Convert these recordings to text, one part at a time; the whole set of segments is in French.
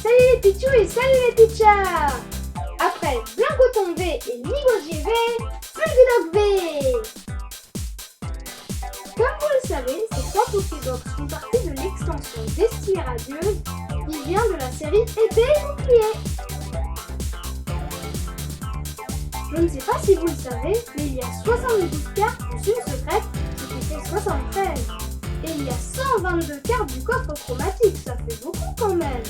Salut les Pichous et salut les Pitchers. Après Blingoton V et Nigogier V, Fulgudog V. Comme vous le savez, ces 3 Pokébox font partie de l'extension Destinée Radieuse qui vient de la série Épée et Bouclier. Je ne sais pas si vous le savez, mais il y a 72 cartes plus une secrète, ce qui fait 73. Et il y a 122 cartes du coffre chromatique, ça fait beaucoup quand même.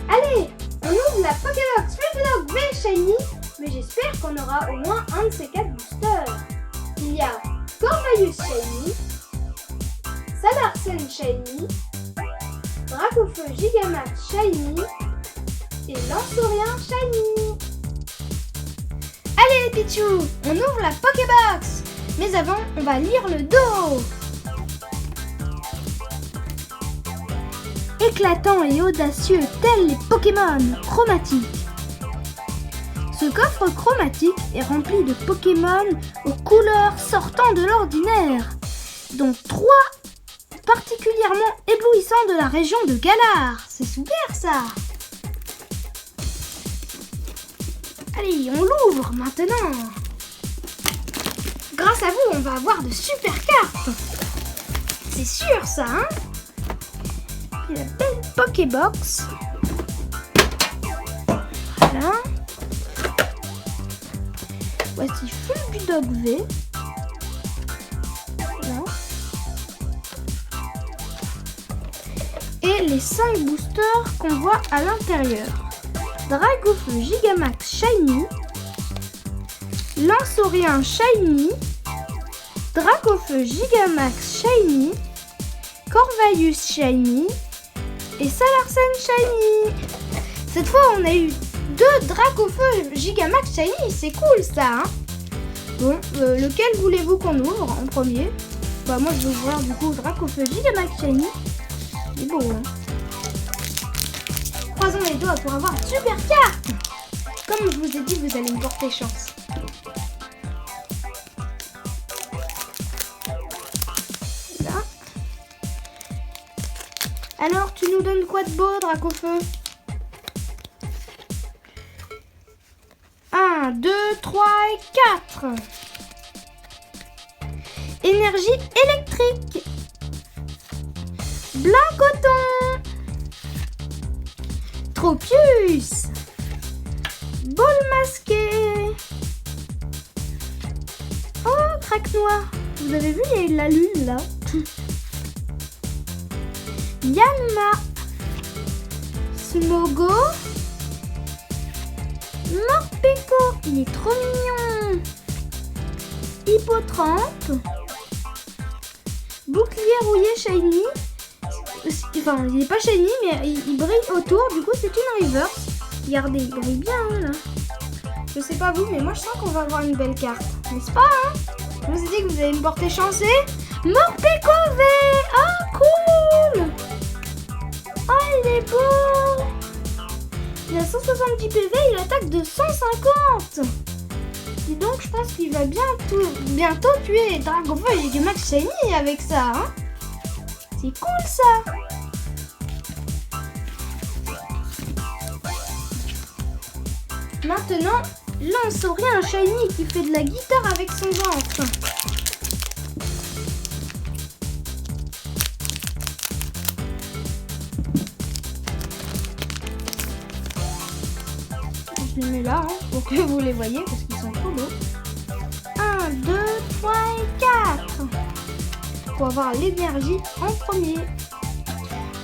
Allez, on ouvre la Pokébox Fulgudog V Shiny, mais j'espère qu'on aura au moins un de ces 4 boosters. Il y a Corvalius Shiny, Salarsen Shiny, Dracofeu Gigamax Shiny et Lanceorien Shiny. Allez les Pichous, on ouvre la Pokébox. Mais avant, on va lire le dos. Éclatant et audacieux tels les Pokémon chromatiques. Ce coffre chromatique est rempli de Pokémon aux couleurs sortant de l'ordinaire, dont 3 particulièrement éblouissants de la région de Galar. C'est super ça! Allez, on l'ouvre maintenant! Grâce à vous, on va avoir de super cartes! C'est sûr ça, hein? Et la belle Pokébox. Voilà. Voici Fulgudog V. Voilà. Et les 5 boosters qu'on voit à l'intérieur. Dracofeu Gigamax Shiny, Lanceorien Shiny, Dracofeu Gigamax Shiny, Corvalius Shiny et Salarsen Shiny. Cette fois, on a eu 2 Dracofeu Gigamax Shiny, c'est cool ça, hein. Bon, lequel voulez-vous qu'on ouvre en premier? Bah moi je vais ouvrir du coup Dracofeu Gigamax Shiny. Il est beau, hein. Croisons les doigts pour avoir une super carte. Comme je vous ai dit, vous allez me porter chance. Là. Alors, tu nous donnes quoi de beau, Dracofeu? 1, 2, 3 et 4. Énergie électrique. Blingoton. Tropius. Bol masqué. Oh, craque noir. Vous avez vu, il y a eu la lune là. Yanma. Smogo. Morpeko, il est trop mignon. Hippotrampe. Bouclier rouillé shiny. Enfin, il n'est pas shiny, mais il brille autour. Du coup, c'est une reverse. Regardez, il brille bien hein, là. Je sais pas vous, mais moi je sens qu'on va avoir une belle carte. N'est-ce pas hein? Je vous ai dit que vous allez me porter chance. Morpeko V. Oh, cool. Oh, il est beau. Il a 170 PV, il attaque de 150. Et donc je pense qu'il va bientôt tuer Dracofeu et Gigamax Shiny avec ça. Hein. C'est cool ça. Maintenant, Lanceorien Shiny qui fait de la guitare avec son ventre. Je les mets là hein, pour que vous les voyez parce qu'ils sont trop beaux. 1, 2, 3 et 4. Pour avoir l'énergie en premier.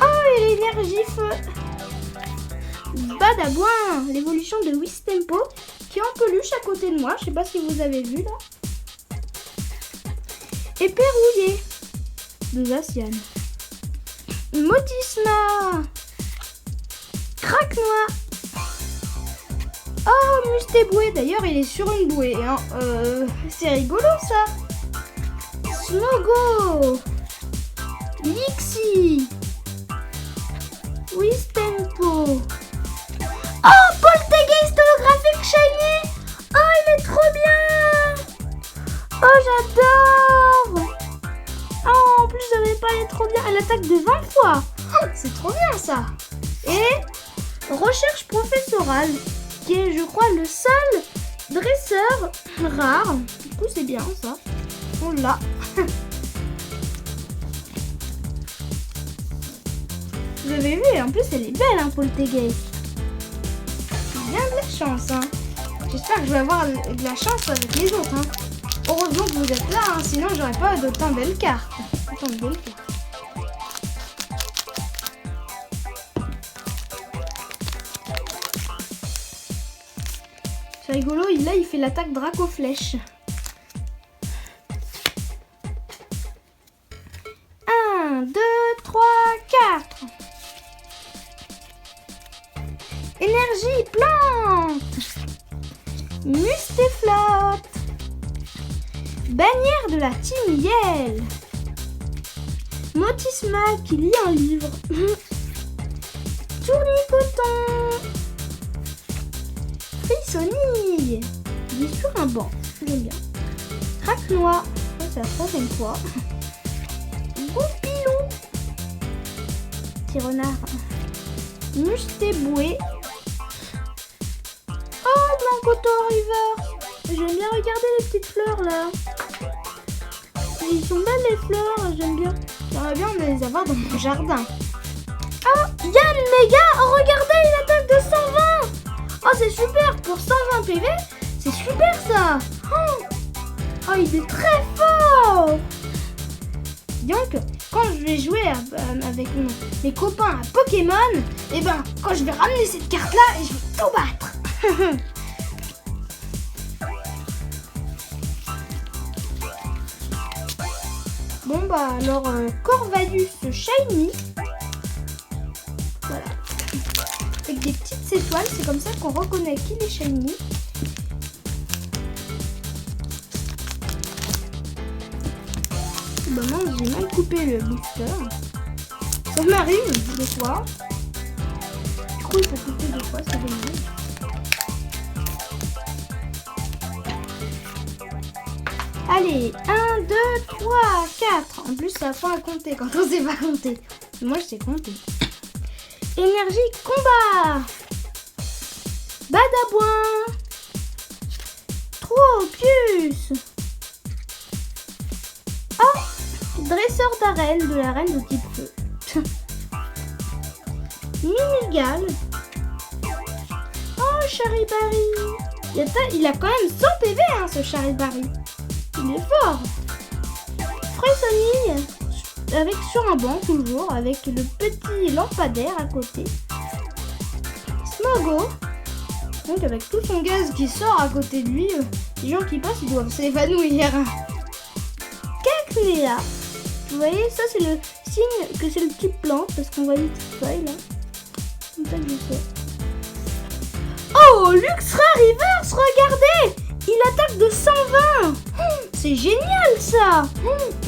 Oh, et l'énergie feu. Badabouin, l'évolution de Wistempo qui est en peluche à côté de moi. Je sais pas si vous avez vu là. Épée rouillée de Zacian. Motisma. Craque noir. Oh, Mustéboué, d'ailleurs il est sur une bouée, hein. C'est rigolo ça. Smogo. Lixie. Wistempo. Oh, Poltergeist holographique shiny. Oh, il est trop bien. Oh, j'adore. Oh, en plus, j'avais pas, elle est trop bien. Elle attaque de 20 fois. Oh, c'est trop bien ça. Et recherche professorale, qui est, je crois, le seul dresseur rare. Du coup, c'est bien ça. On l'a. Vous avez vu, en plus, elle est belle, hein, Poltegeist. J'ai bien de la chance, hein. J'espère que je vais avoir de la chance avec les autres, hein. Heureusement que vous êtes là, hein, sinon j'aurais pas d'autant de belles cartes. Autant de belles cartes. C'est rigolo, là il fait l'attaque Dracoflèche. 1, 2, 3, 4. Énergie plante. Mustéflotte. Bannière de la team Yell. Motisma qui lit un livre. Tournicoton. Frissonille. Il est sur un banc. J'aime bien. Craque-noix. Ça, c'est la troisième fois. Goupilou. Petit renard. Mustéboué. Oh, Blancoto River. J'aime bien regarder les petites fleurs là. Ils sont belles les fleurs, j'aime bien. J'aimerais bien les avoir dans mon jardin. Oh, Yann Méga, oh, regardez, il attaque de 120. Oh, c'est super, pour 120 PV, c'est super ça. Oh, il est très fort. Donc, quand je vais jouer avec mes copains à Pokémon, et ben, quand je vais ramener cette carte là, je vais tout battre. Bon bah alors Corvalus Shiny. Voilà. Avec des petites étoiles, c'est comme ça qu'on reconnaît qu'il est Shiny. Bah mince, j'ai mal coupé le booster. Ça m'arrive des fois. Du coup il faut couper des fois, c'est dommage. Allez, 1, 2, 3, 4. En plus, ça a pas à compter quand on sait pas compter. Moi, je sais compter. Énergie combat. Badabouin. Tropius. Oh, dresseur d'arène de la reine de type feu. Minigal. Oh, Charibari. Il a quand même 100 PV, hein, ce Charibari. Il est fort. Frissonille avec sur un banc toujours avec le petit lampadaire à côté. Smogo. Donc avec tout son gaz qui sort à côté de lui, les gens qui passent ils doivent s'évanouir. Cacnea. Vous voyez ça c'est le signe que c'est le type plante parce qu'on voit les petites feuilles là. Comme ça que je sais. Oh Luxra Reverse, regardez. Il attaque de 120. C'est génial ça.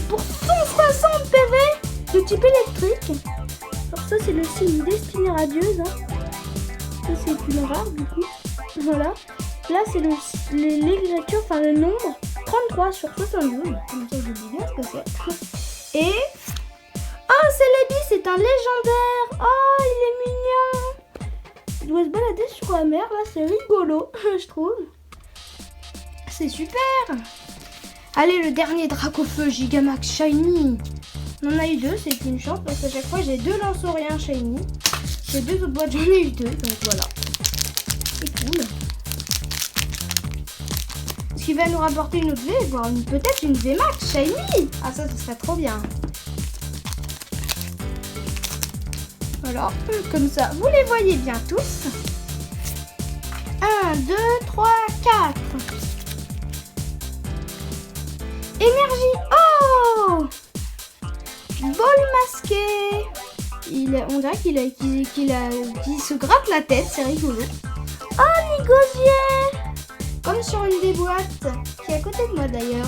Pour 160 PV de type électrique. Alors ça c'est le signe Destinée Radieuse. Hein. Ça c'est une rare du coup. Voilà. Là c'est l'écriture, enfin le nombre 33 sur 72. Comme ça je dis bien ce que c'est. Et... Oh Celebi, c'est un légendaire. Oh il est mignon. Il doit se balader sur la mer. Là c'est rigolo je trouve. C'est super. Allez, le dernier Dracofeu Gigamax Shiny. On en a eu deux, c'est une chance parce qu'à chaque fois j'ai deux Lanceuriens Shiny. Ces deux autres boîtes, j'en ai eu deux, donc voilà. C'est cool. Ce qui va nous rapporter une autre V, voire peut-être une VMAX Shiny. Ah ça, ce serait trop bien. Voilà, comme ça, vous les voyez bien tous. 1, 2, 3, 4. Énergie. Oh, bol masqué. On dirait qu'il se gratte la tête, c'est rigolo. Oh, Nigosier. Comme sur une des boîtes, qui est à côté de moi d'ailleurs.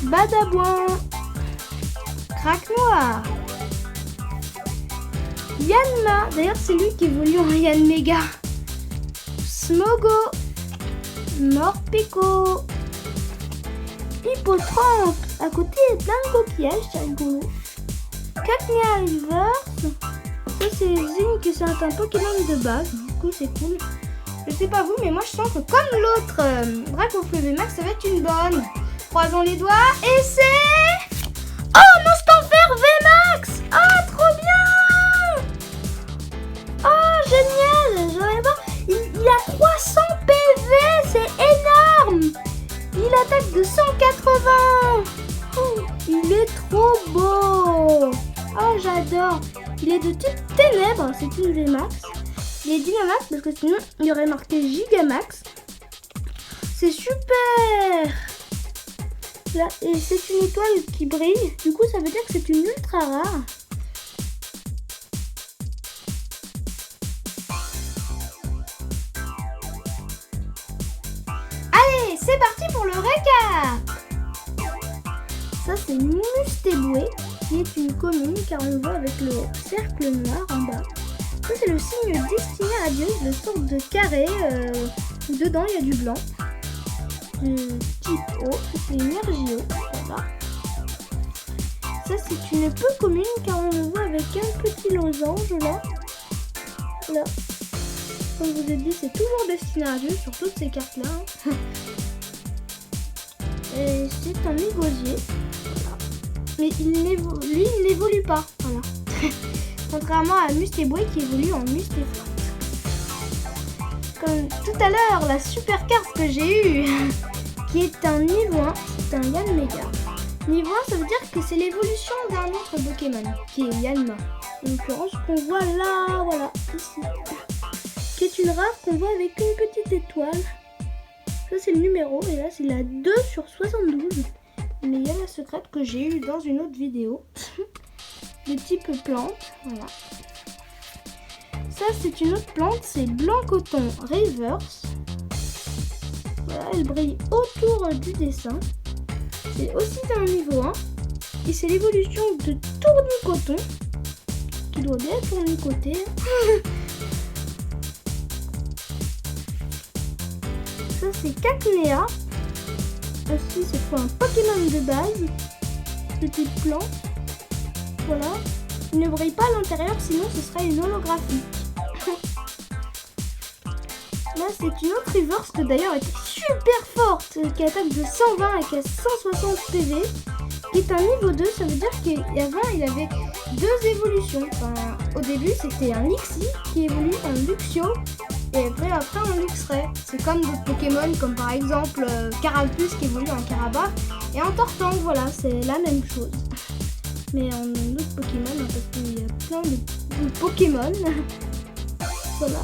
Badabouin. Craque noir. Yanma. D'ailleurs, c'est lui qui évolue en Yann Méga. Smogo. Morpeko. Hippotrampe. À côté, il y a plein de coquillages, c'est rigolo. Cacnea Reverse. Ça c'est Zing que c'est un Pokémon de base. Du coup c'est cool. Je sais pas vous, mais moi je sens que comme l'autre Dracofeu VMAX, ça va être une bonne. Croisons les doigts et c'est... Oh, Nostanfer VMAX. Ah, trop bien. Oh, génial. J'aurais pas... Il a 300 PV, c'est énorme. Il attaque de 180. Oh, il est trop beau. Oh, j'adore. Il est de type ténèbres, c'est une VMAX. Il est Dynamax parce que sinon il y aurait marqué Gigamax. C'est super. Là, et c'est une étoile qui brille. Du coup, ça veut dire que c'est une ultra rare. Allez, c'est parti pour le récap. Ça, c'est Mustéboué, qui est une commune, car on le voit avec le cercle noir en bas. Ça, c'est le signe destiné à Dieu, de sorte de carré. Dedans, il y a du blanc. Type O, c'est une Ergio. Voilà. Ça, c'est une peu commune, car on le voit avec un petit losange là. Là. Comme je vous ai dit, c'est toujours destiné à Dieu sur toutes ces cartes-là. Hein. Et c'est un égosier. Voilà. Mais lui, il n'évolue pas. Voilà. Contrairement à Mustéboué qui évolue en Mustéfort. Comme tout à l'heure, la super carte que j'ai eue, qui est un niveau 1, c'est un Yanmega. Niveau 1, ça veut dire que c'est l'évolution d'un autre Pokémon, qui est Yanma. En l'occurrence, qu'on voit là, voilà, ici. Qui est une rare qu'on voit avec une petite étoile. Ça, c'est le numéro, et là, c'est la 2 sur 72. Mais il y a la secrète que j'ai eue dans une autre vidéo. De type plante, voilà. Ça, c'est une autre plante, c'est Blanc Coton Reverse. Voilà, elle brille autour du dessin. C'est aussi un niveau 1. Et c'est l'évolution de Tournicoton, qui doit bien tournicoter. Ça, c'est Cacnea. Aussi, c'est pour un Pokémon de base, de type plante. Voilà. Il ne brille pas à l'intérieur, sinon ce serait une holographique. Là, c'est une autre reverse que d'ailleurs était super forte, qui attaque de 120 et qui a 160 PV, qui est un niveau 2. Ça veut dire qu'avant, il avait deux évolutions. Enfin, au début, c'était un Lixie qui évolue en Luxio, et après en Luxray. C'est comme d'autres Pokémon, comme par exemple Carapuce qui évolue en Carabat, et en Tortank, voilà, c'est la même chose. Mais en d'autres Pokémon, hein, parce qu'il y a plein de Pokémon. Voilà.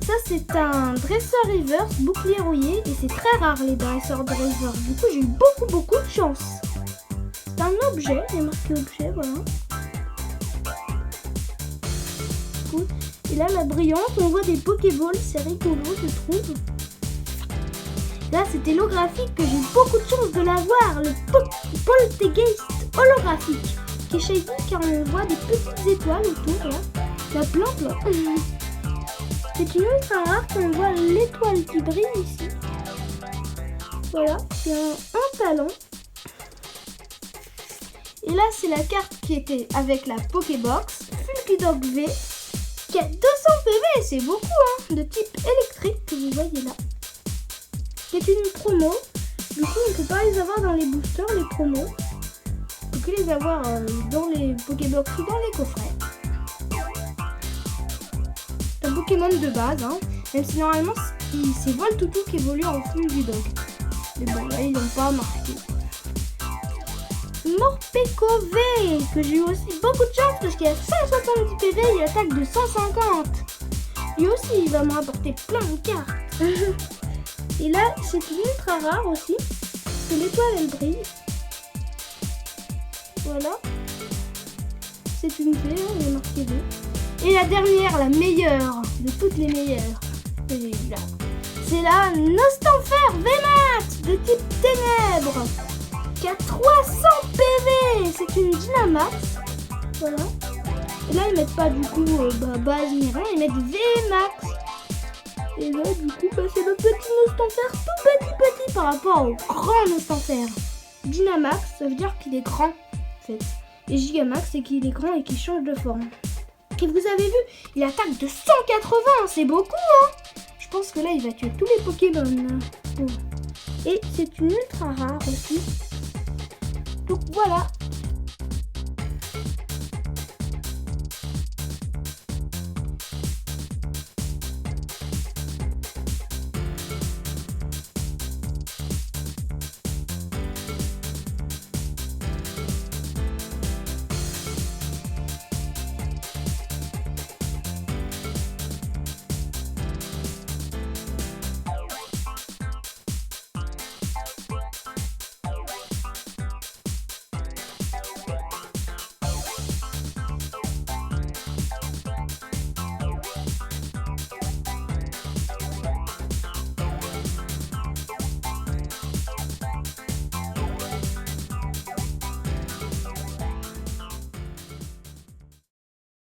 Ça, c'est un dresseur reverse bouclier rouillé, et c'est très rare les dresseurs de reverse. Du coup, j'ai eu beaucoup de chance. C'est un objet, il est marqué objet, voilà. Cool. Et là, la brillante, on voit des Pokéballs, c'est rigolo, je trouve. Là, c'est holographique que j'ai beaucoup de chance de l'avoir, le Poltergeist holographique, qui est shady car on voit des petites étoiles autour, là. La plante, là. C'est une ultra rare qu'on voit l'étoile qui brille ici. Voilà, c'est un talon. Et là, c'est la carte qui était avec la Pokébox, Fulgidog V, qui a 200 PV, c'est beaucoup, hein, de type électrique que vous voyez là. C'est une promo. Du coup, on ne peut pas les avoir dans les boosters, les promos. On peut que les avoir dans les Pokébox ou dans les coffrets. C'est un Pokémon de base, hein. Même si normalement, c'est Voltoutou qui évolue en Fulgidog. Mais bon, là, ils n'ont pas marqué. Morpeko V, que j'ai eu aussi beaucoup de chance parce qu'il a 170 PV, il attaque de 150. Lui aussi, il va me rapporter plein de cartes. Et là, c'est une ultra rare aussi, parce que l'étoile, elle brille. Voilà. C'est une V, hein, il est marqué V. Et la dernière, la meilleure, de toutes les meilleures, que j'ai eu là, c'est la Nostanfer VMAX, de type ténèbres, qui a 300 PV. C'est une Dynamax. Voilà. Et là, ils mettent pas du coup base ni rien, ils mettent VMAX. Et là, du coup, c'est le petit Nostanfer tout petit par rapport au grand Nostanfer. Dynamax, ça veut dire qu'il est grand. fait. Et Gigamax, c'est qu'il est grand et qu'il change de forme. Et vous avez vu, il attaque de 180, c'est beaucoup, hein. Je pense que là, il va tuer tous les Pokémon. Oh. Et c'est une ultra rare aussi. Donc voilà,